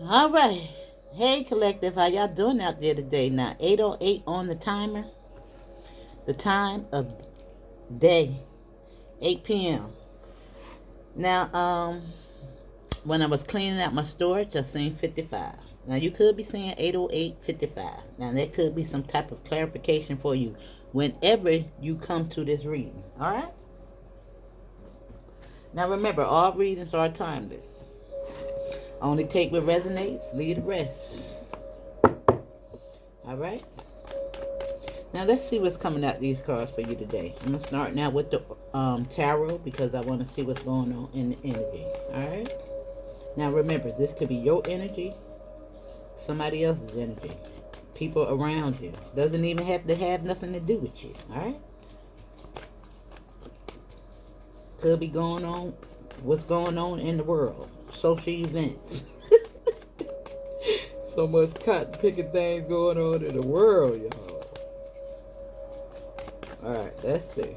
All right. Hey, collective, how y'all doing out there today? Now, 8:08 on the timer. The time of day, 8 p.m. Now, when I was cleaning out my storage, I seen 55. Now, you could be saying 8:08:55. Now, that could be some type of clarification for you whenever you come to this reading. All right? Now, remember, all readings are timeless. Only take what resonates, leave the rest. All right? Now let's see what's coming out these cards for you today. I'm gonna start now with the tarot because I want to see what's going on in the energy. All right. Now remember, this could be your energy, somebody else's energy, people around you. Doesn't even have to have nothing to do with you. All right. Could be going on. What's going on in the world? Social events. So much cotton picking things going on in the world, y'all. Alright, let's see.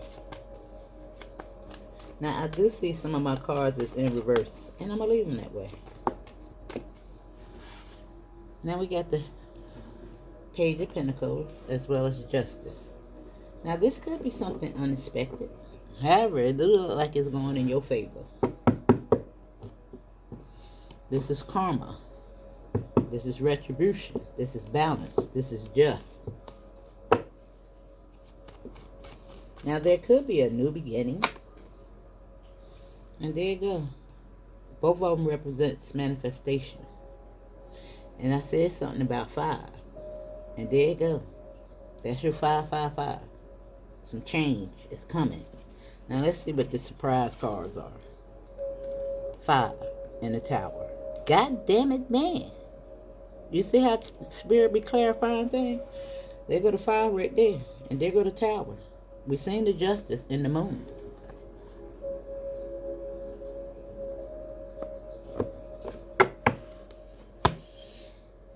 Now, I do see some of my cards is in reverse, and I'm going to leave them that way. Now we got the Page of Pentacles, as well as Justice. Now, this could be something unexpected. However, it does look like it's going in your favor. This is karma. This is retribution. This is balance. This is just. Now, there could be a new beginning. And there you go. Both of them represents manifestation. And I said something about 5. And there you go. That's your 555. Some change is coming. Now, let's see what the surprise cards are. 5 in the Tower. God damn it, man. You see how Spirit be clarifying things? There go the 5 right there. And there go the Tower. We seen the Justice in the Moon.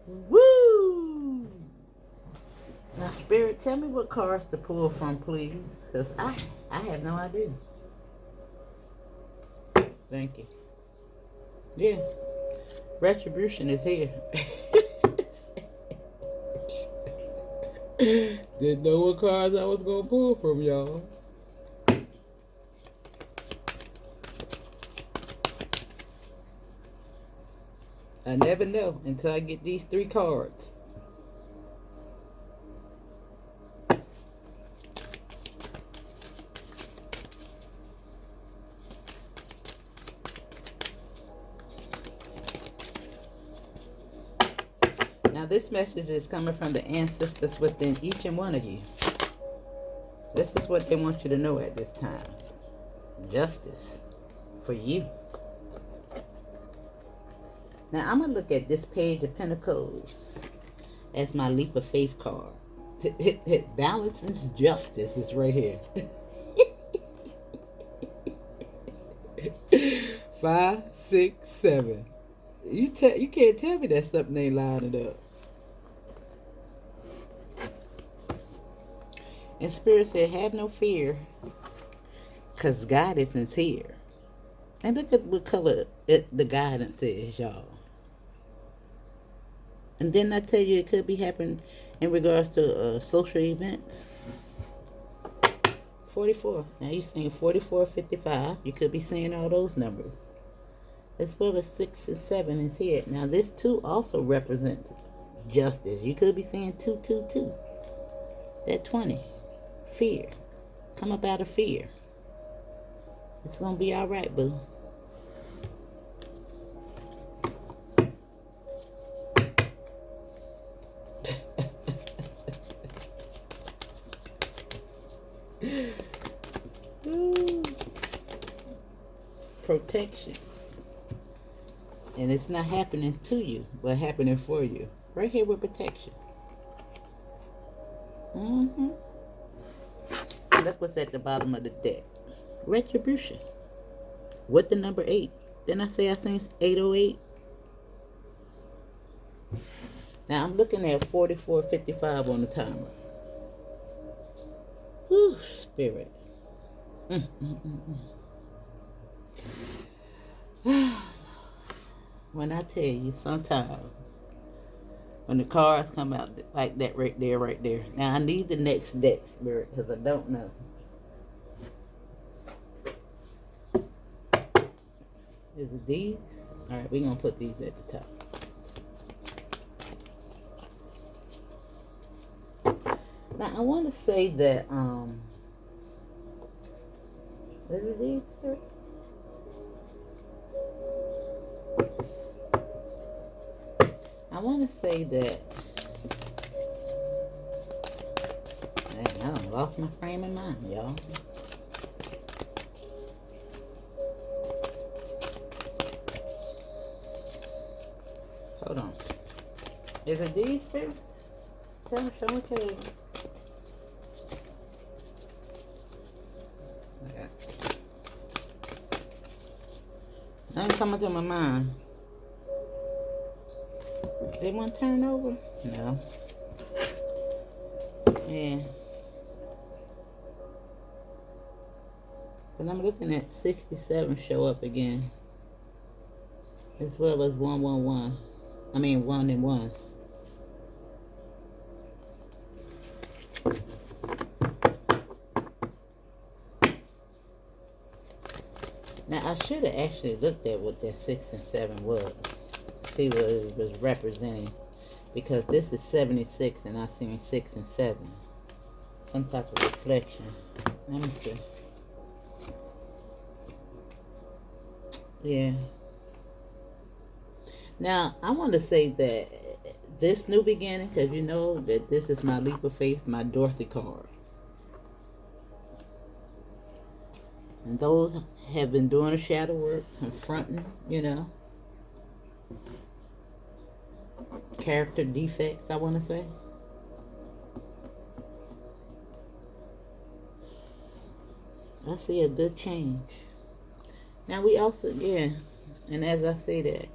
Woo! Now, Spirit, tell me what cards to pull from, please. Because I have no idea. Thank you. Yeah. Retribution is here. Didn't know what cards I was going to pull from, y'all. I never know until I get these 3 cards. Now, this message is coming from the ancestors within each and one of you. This is what they want you to know at this time. Justice for you. Now, I'm going to look at this Page of Pentacles as my leap of faith card. Balance and justice is right here. 5, 6, 7. You can't tell me that something ain't lining up. And Spirit said, have no fear, because guidance is here. And look at what color the guidance is, y'all. And then I tell you, it could be happening in regards to social events. 44. Now you're saying 44, 55. You could be saying all those numbers. As well as 6 and 7 is here. Now this 2 also represents justice. You could be saying 2, 2, 2. That 20. Fear. Come up out of fear. It's going to be all right, boo. Protection. And it's not happening to you, but happening for you. Right here with protection. Look what's at the bottom of the deck. Retribution. With the number 8. Then I say I seen 808. Now I'm looking at 44:55 on the timer. Whew, Spirit. When I tell you, sometimes when the cards come out like that right there, right there. Now I need the next deck, Spirit, because I don't know. Is it these? All right, we're going to put these at the top. Now I want to say that, is it these, Spirit? I want to say that, dang, I done lost my frame of mind, y'all. Hold on. Is it these, Spirit? Show me, tell me. Okay. Nothing coming to my mind. They want to turn over? No. Yeah. But I'm looking at 67 show up again. As well as 111. I mean 1 and 1. Now I should have actually looked at what that 6 and 7 was. See what it was representing, because this is 76 and I seen 6 and 7, some type of reflection. Let me see. Yeah. Now I want to say that this new beginning, because you know that this is my leap of faith, my Dorothy card, and those have been doing the shadow work, confronting, you know, character defects, I want to say. I see a good change. Now we also, yeah, and as I say that,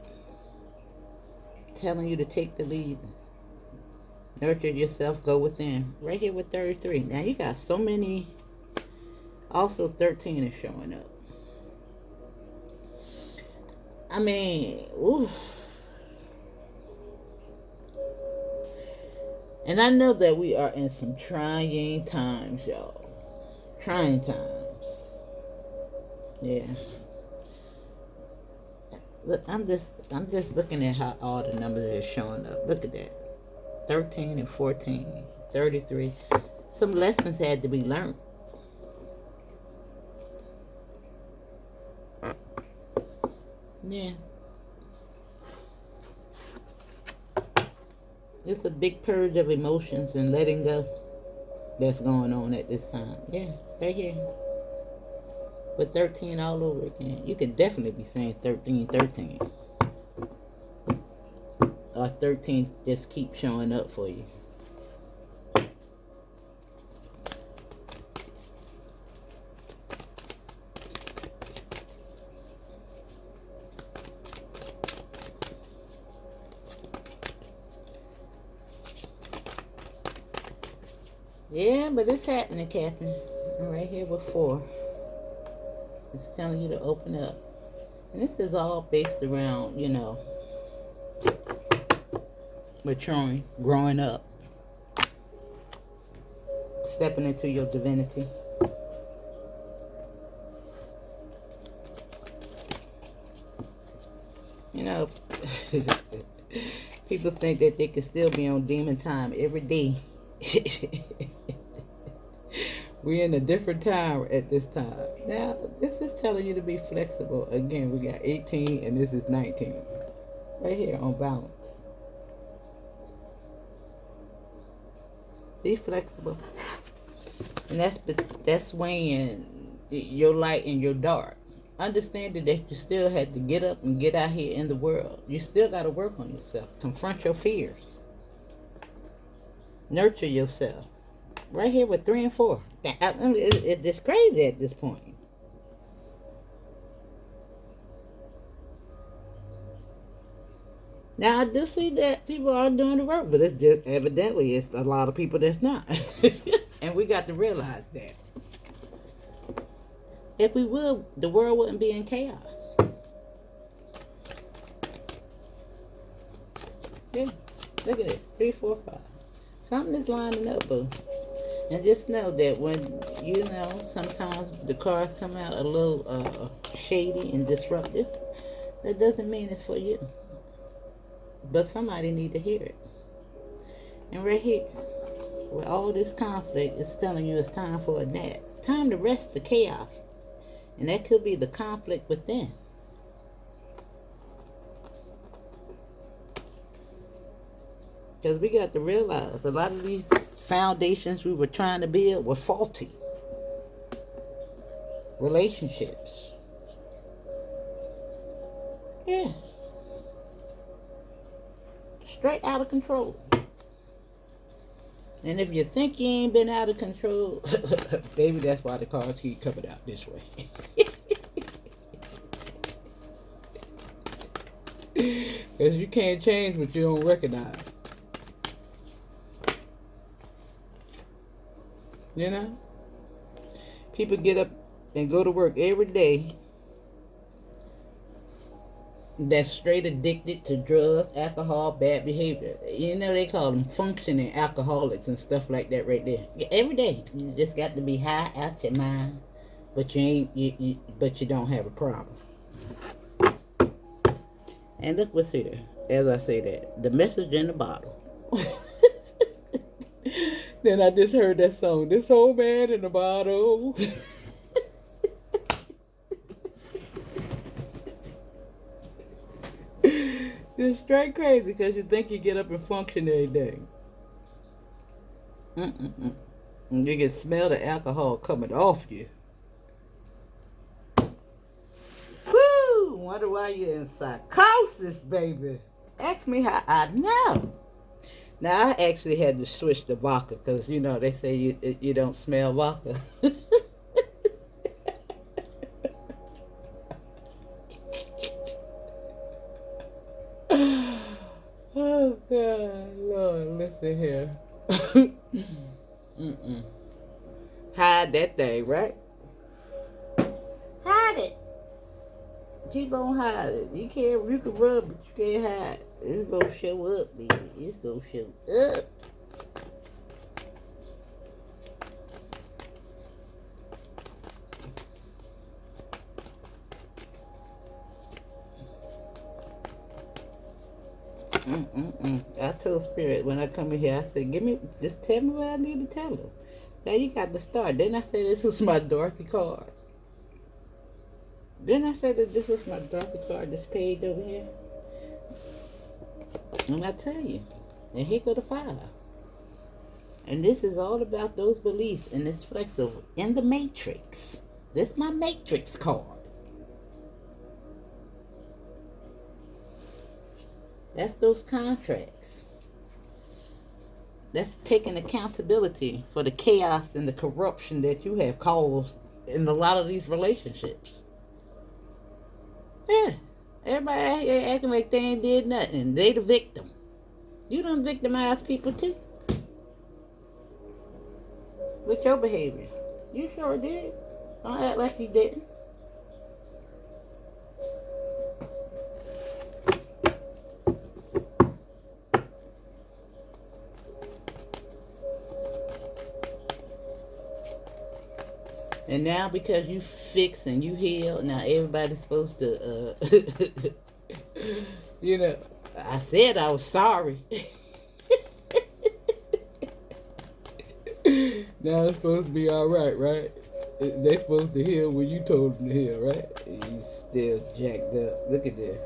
telling you to take the lead, nurture yourself, go within. Right here with 33. Now you got so many. Also 13 is showing up. I mean, ooh. And I know that we are in some trying times, y'all. Trying times. Yeah. Look, I'm just looking at how all the numbers are showing up. Look at that. 13 and 14, 33. Some lessons had to be learned. Yeah. It's a big purge of emotions and letting go that's going on at this time. Yeah, right here. With 13 all over again. You can definitely be saying 13, 13. Or 13 just keep showing up for you. Yeah, but it's happening, Captain. I'm right here with 4. It's telling you to open up. And this is all based around, you know, maturing, growing up, stepping into your divinity. You know, people think that they can still be on demon time every day. We're in a different time at this time. Now, this is telling you to be flexible. Again, we got 18 and this is 19. Right here on balance. Be flexible. And that's weighing your light and your dark. Understanding that you still had to get up and get out here in the world. You still got to work on yourself. Confront your fears. Nurture yourself. Right here with 3 and 4. It's crazy at this point. Now I do see that people are doing the work, but it's just evidently it's a lot of people that's not. And we got to realize that. If we would, the world wouldn't be in chaos. Yeah. Look at this. 3, 4, 5. Something is lining up, boo. And just know that when, sometimes the cards come out a little shady and disruptive, that doesn't mean it's for you. But somebody need to hear it. And right here, with all this conflict, it's telling you it's time for a nap. Time to rest the chaos. And that could be the conflict within. Because we got to realize a lot of these foundations we were trying to build were faulty. Relationships. Yeah. Straight out of control. And if you think you ain't been out of control, baby, that's why the cards keep coming out this way. Because you can't change what you don't recognize. You know? People get up and go to work every day that's straight addicted to drugs, alcohol, bad behavior. You know, they call them functioning alcoholics and stuff like that right there. Every day. You just got to be high out your mind, but but you don't have a problem. And look what's here. As I say that, the message in the bottle. Then I just heard that song, This Old Man in the Bottle. It's straight crazy because you think you get up and function every day. And you can smell the alcohol coming off you. Woo! Wonder why you're in psychosis, baby. Ask me how I know. Now, I actually had to switch to vodka because, they say you don't smell vodka. Oh, God, Lord, listen here. Hide that thing, right? Hide it. Keep on hiding. You can rub, but you can't hide. It's gonna show up, baby. It's gonna show up. I told Spirit when I come in here, I said, just tell me what I need to tell him. Now you got to start. Then I said this was my Dorothy card. Then I said that this was my Dorothy card, this page over here. And I tell you, and here go the 5. And this is all about those beliefs, and it's flexible. In the matrix. This is my matrix card. That's those contracts. That's taking accountability for the chaos and the corruption that you have caused in a lot of these relationships. Yeah. Everybody out here acting like they ain't did nothing. They the victim. You done victimized people too. With your behavior. You sure did. Don't act like you didn't. And now because you fix and you heal, now everybody's supposed to, I said I was sorry. Now it's supposed to be all right, right? They supposed to heal when you told them to heal, right? You still jacked up. Look at this.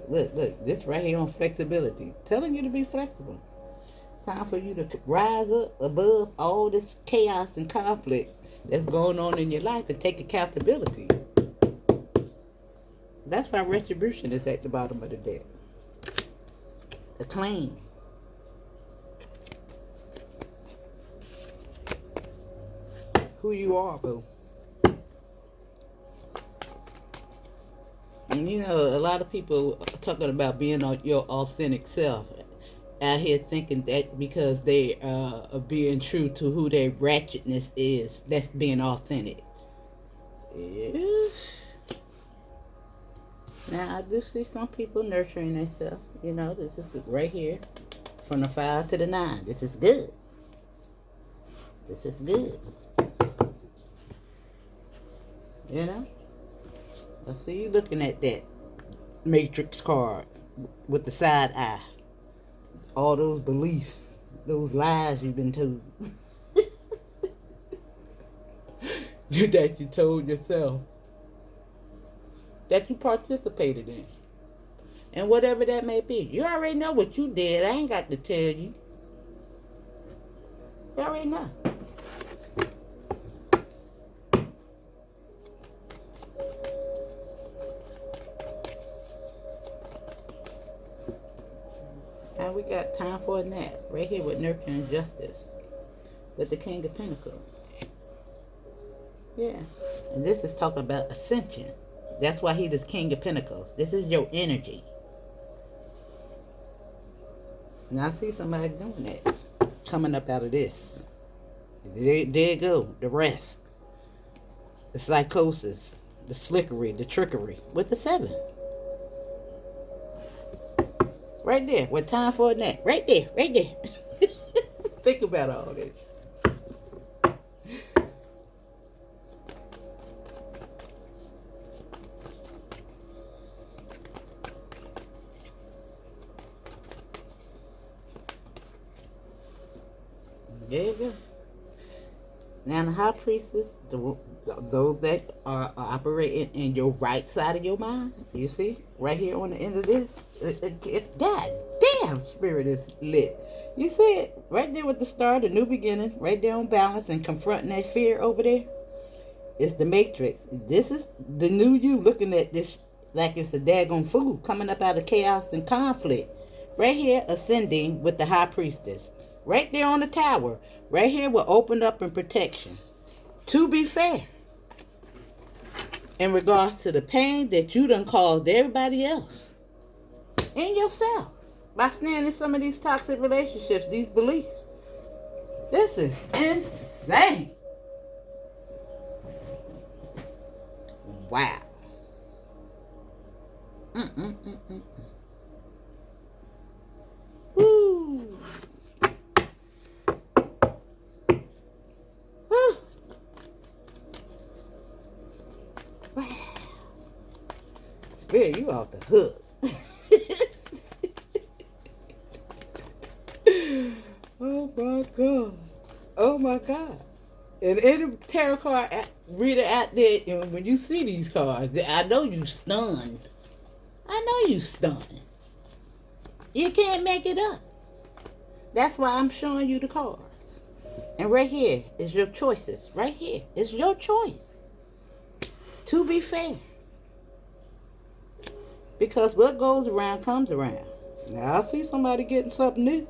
Look. This right here on flexibility. Telling you to be flexible. It's time for you to rise up above all this chaos and conflict that's going on in your life and take accountability. That's why retribution is at the bottom of the deck. A claim. Who you are, boo. And a lot of people are talking about being your authentic self. Out here thinking that because they are being true to who their ratchetness is, that's being authentic. Yeah. Now, I do see some people nurturing themselves. You know, this is right here. From the 5 to the 9. This is good. This is good. You know? I see you looking at that matrix card with the side eye. All those beliefs, those lies you've been told. That you told yourself. That you participated in. And whatever that may be. You already know what you did. I ain't got to tell you. You already know. Now we got time for a nap. Right here with nurturing justice. With the King of Pentacles. Yeah. And this is talking about ascension. That's why he's the King of Pentacles. This is your energy. Now I see somebody doing that. Coming up out of this. There you go. The rest. The psychosis. The slickery. The trickery. With the 7. Right there. With time for a nap. Right there. Right there. Think about all this. There you go. Now the high priestess, those that are operating in your right side of your mind, you see, right here on the end of this, God damn, spirit is lit. You see it right there with the star, the new beginning, right there on balance and confronting that fear over there. It's the matrix. This is the new you looking at this like it's a daggone fool coming up out of chaos and conflict. Right here, ascending with the high priestess. Right there on the tower. Right here will open up and protection. To be fair. In regards to the pain that you done caused everybody else. And yourself. By staying in some of these toxic relationships. These beliefs. This is insane. Wow. Woo. Wow. Spirit, you off the hook. Oh my God. Oh my God. And any tarot card reader out there, when you see these cards, I know you stunned. I know you stunned. You can't make it up. That's why I'm showing you the cards. And right here is your choices. Right here. It's your choice. To be fair. Because what goes around comes around. Now I see somebody getting something new.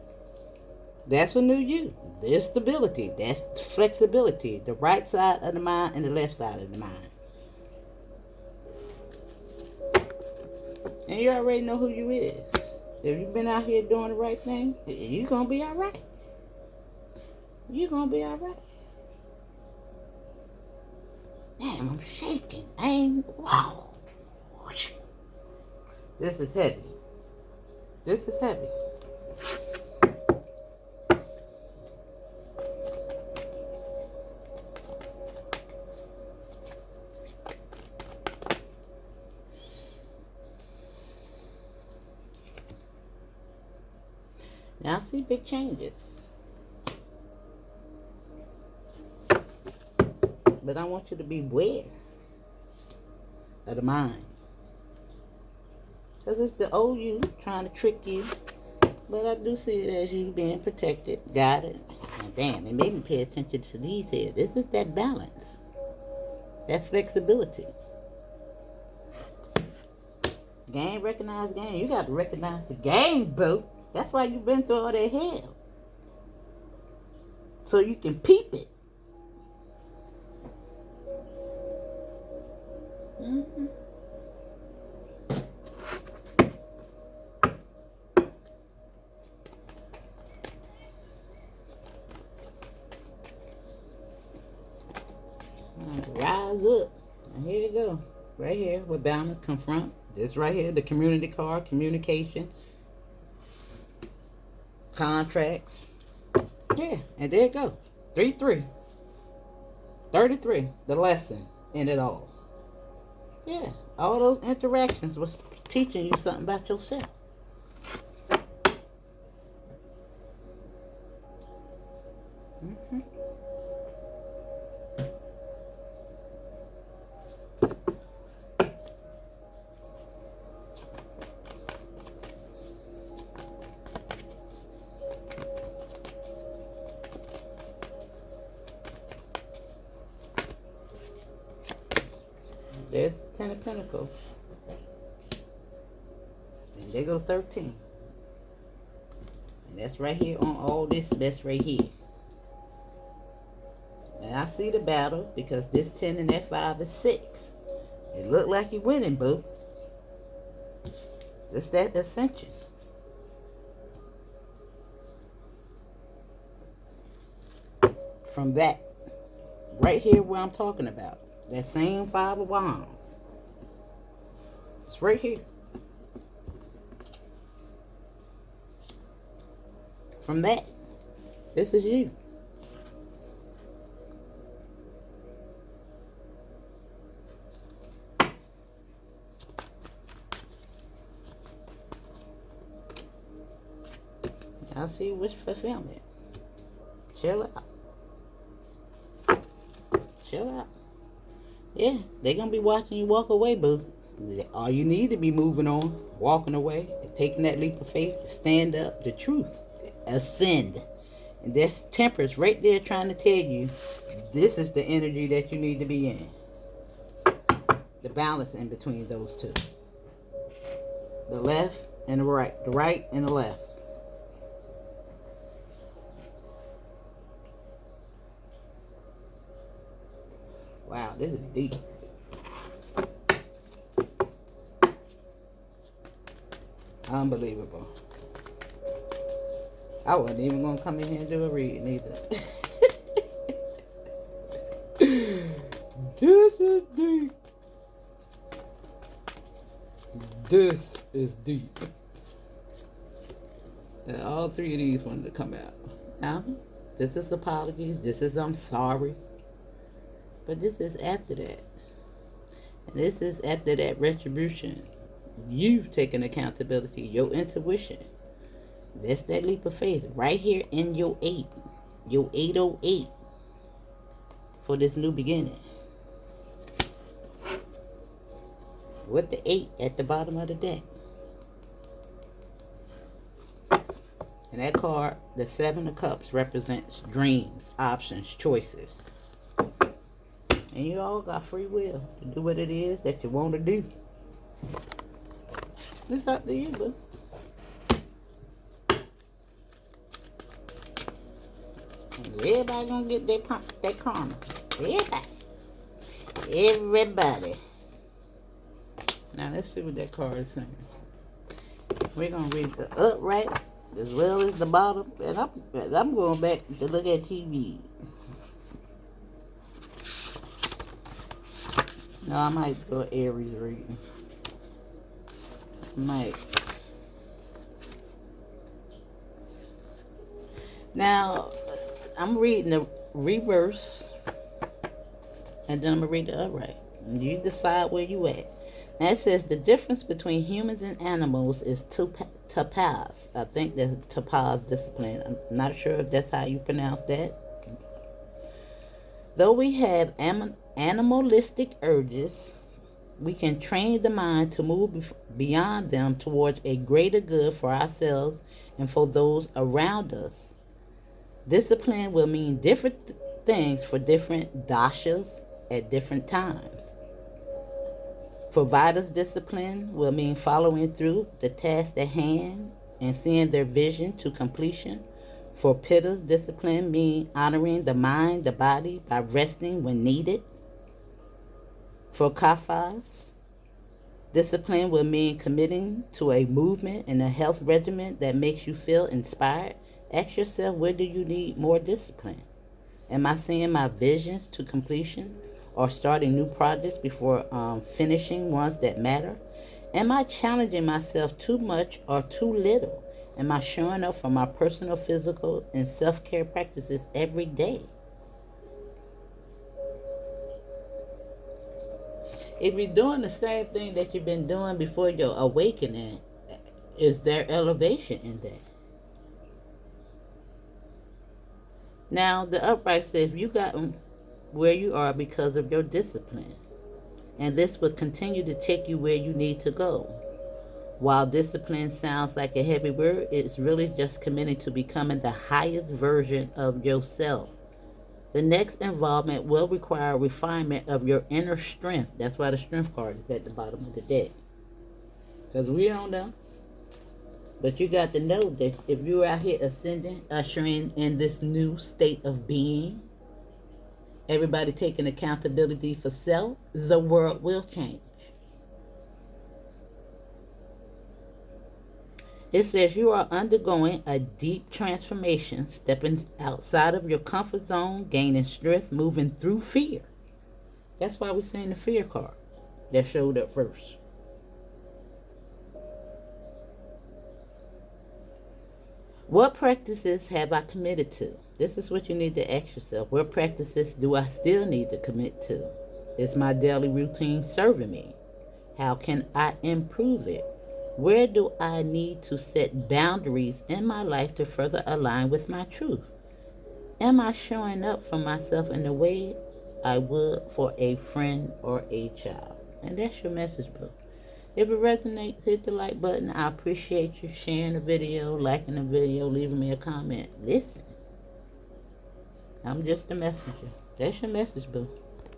That's a new you. There's stability. That's flexibility. The right side of the mind and the left side of the mind. And you already know who you is. If you've been out here doing the right thing, you're going to be all right. You're going to be all right. Damn, I'm shaking. Wow. This is heavy. This is heavy. Now I see big changes. But I want you to be aware of the mind. Because it's the old you trying to trick you. But I do see it as you being protected, guided. And damn, it made me pay attention to these here. This is that balance. That flexibility. Game recognize game. You got to recognize the game, boo. That's why you've been through all that hell. So you can peep it. Mm-hmm. So rise up. And here you go. Right here with balance, confront, This right here, the community card, communication, contracts. Yeah, and there it go. 3-3. 33, the lesson in it all. Yeah, all those interactions was teaching you something about yourself. Mm-hmm. There's 10 of Pentacles. And there go 13. And that's right here on all this. That's right here. And I see the battle because this 10 and that 5 is 6. It looked like you're winning, boo. It's that ascension. From that, right here where I'm talking about. That same 5 of Wands. It's right here. From that, this is you. I see wish fulfillment. Chill out. Chill out. Yeah, they're going to be watching you walk away, boo. All you need to be moving on, walking away, taking that leap of faith, to stand up, the truth, ascend. And that's Temperance right there trying to tell you, this is the energy that you need to be in. The balance in between those two. The left and the right and the left. Wow, this is deep. Unbelievable. I wasn't even going to come in here and do a reading either. This is deep. This is deep. And all 3 of these wanted to come out. Now, this is apologies. This is I'm sorry. But this is after that. And this is after that retribution. You taking accountability, your intuition. That's that leap of faith right here in your 8. Your 808 for this new beginning. With the 8 at the bottom of the deck. And that card, the 7 of Cups, represents dreams, options, choices. And you all got free will to do what it is that you want to do. It's up to you, boo. Everybody gonna get their karma. Everybody. Now let's see what that card is saying. We're gonna read the upright as well as the bottom. And I'm going back to look at TV. No, I might do an Aries reading. Might. Now, I'm reading the reverse, and then I'm going to read the upright. And you decide where you at. Now, it says the difference between humans and animals is topaz. I think that's topaz discipline. I'm not sure if that's how you pronounce that. Though we have animalistic urges, we can train the mind to move beyond them towards a greater good for ourselves and for those around us. Discipline will mean different things for different dashas at different times. For Vata's discipline will mean following through the task at hand and seeing their vision to completion. For Pitta's discipline mean honoring the mind, the body by resting when needed. For Kapha's discipline will mean committing to a movement and a health regimen that makes you feel inspired. Ask yourself, where do you need more discipline? Am I seeing my visions to completion or starting new projects before finishing ones that matter? Am I challenging myself too much or too little? Am I showing up for my personal, physical, and self-care practices every day? If you're doing the same thing that you've been doing before your awakening, is there elevation in that? Now, the upright says you got where you are because of your discipline, and this will continue to take you where you need to go. While discipline sounds like a heavy word, it's really just committing to becoming the highest version of yourself. The next involvement will require refinement of your inner strength. That's why the strength card is at the bottom of the deck. Because we don't know. But you got to know that if you're out here ascending, ushering in this new state of being, everybody taking accountability for self, the world will change. It says you are undergoing a deep transformation, stepping outside of your comfort zone, gaining strength, moving through fear. That's why we're seeing the fear card that showed up first. What practices have I committed to? This is what you need to ask yourself. What practices do I still need to commit to? Is my daily routine serving me? How can I improve it? Where do I need to set boundaries in my life to further align with my truth? Am I showing up for myself in the way I would for a friend or a child? And that's your message, boo. If it resonates, hit the like button. I appreciate you sharing the video, liking the video, leaving me a comment. Listen, I'm just a messenger. That's your message, boo.